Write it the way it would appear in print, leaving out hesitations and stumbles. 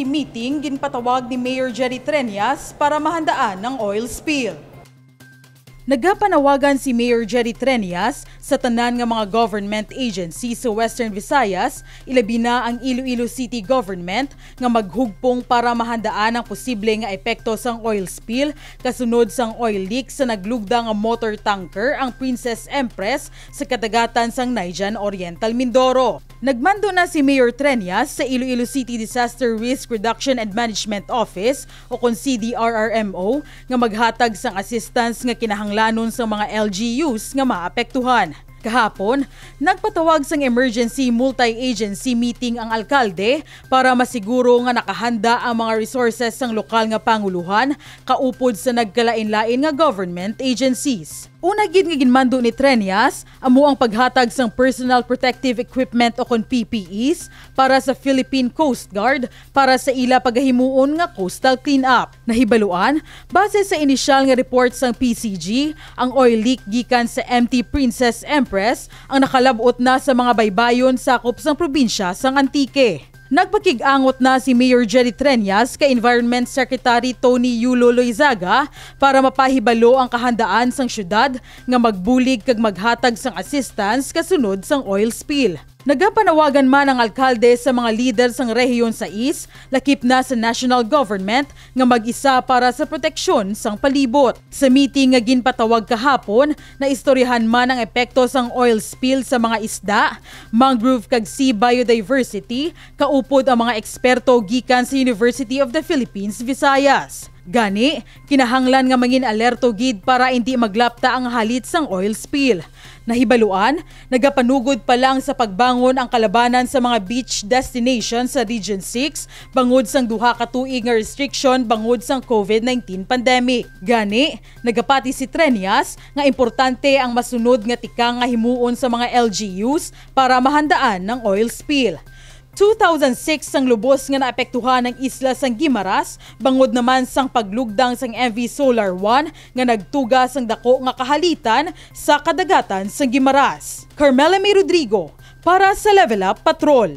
emergency meeting ginpatawag ni Mayor Jerry Trias para mahandaan ng oil spill. Nagapanawagan si Mayor Jerry Trias sa tanan nga mga government agency sa Western Visayas, ilabi na ang Iloilo City Government nga maghugpong para mahandaan ang posible nga epekto sang oil spill kasunod sang oil leak sa naglugda nga motor tanker ang Princess Empress sa kadagatan sang Naijan Oriental, Mindoro. Nagmando na si Mayor Trias sa Iloilo City Disaster Risk Reduction and Management Office o kung CDRRMO nga maghatag sang assistance nga kinahanglanon sa mga LGUs nga maapektuhan. Kahapon, nagpatawag sang emergency multi-agency meeting ang alkalde para masiguro nga nakahanda ang mga resources sang lokal nga panguluhan kaupod sa nagkalain-lain nga government agencies. Una gid nga ginmando ni Trias amo ang paghatag sang personal protective equipment o kon PPEs para sa Philippine Coast Guard para sa ila pagahimuon nga coastal cleanup. Nahibaluan, base sa inisyal nga report sang PCG, ang oil leak gikan sa MT Princess Empress ang nakalabot na sa mga baybayon sakop sang probinsya sang Antique. Nagpakig-angot na si Mayor Jerry Trias kay Environment Secretary Tony Yulo Loizaga para mapahibalo ang kahandaan sang syudad nga magbulig kag maghatag sang assistance kasunod sang oil spill. Nagapanawagan man ang alkalde sa mga leader sang rehiyon sa East, lakip na sa national government nga mag-isa para sa proteksyon sang palibot. Sa meeting nga ginpatawag kahapon, naistoryahan man ang epekto sang oil spill sa mga isda, mangrove kag sea biodiversity, kaupod ang mga eksperto gikan sa University of the Philippines, Visayas. Gani, kinahanglan nga mangin alerto gid para hindi maglapta ang halit sang oil spill. Nahibaluan, nagapanugod pa lang sa pagbangon ang kalabanan sa mga beach destinations sa Region 6 bangod sang duha ka tuig nga restriction bangod sang COVID-19 pandemic. Gani, nagapati si Trias nga importante ang masunod nga tikang nga himuon sa mga LGUs para mahandaan ng oil spill. 2006 sang lubos nga naapektuhan ng isla sang Guimaras, bangod naman sang paglugdang sang MV Solar 1 nga nagtuga sang dako nga kahalitan sa kadagatan sang Guimaras. Carmela May Rodrigo para sa Level Up Patrol.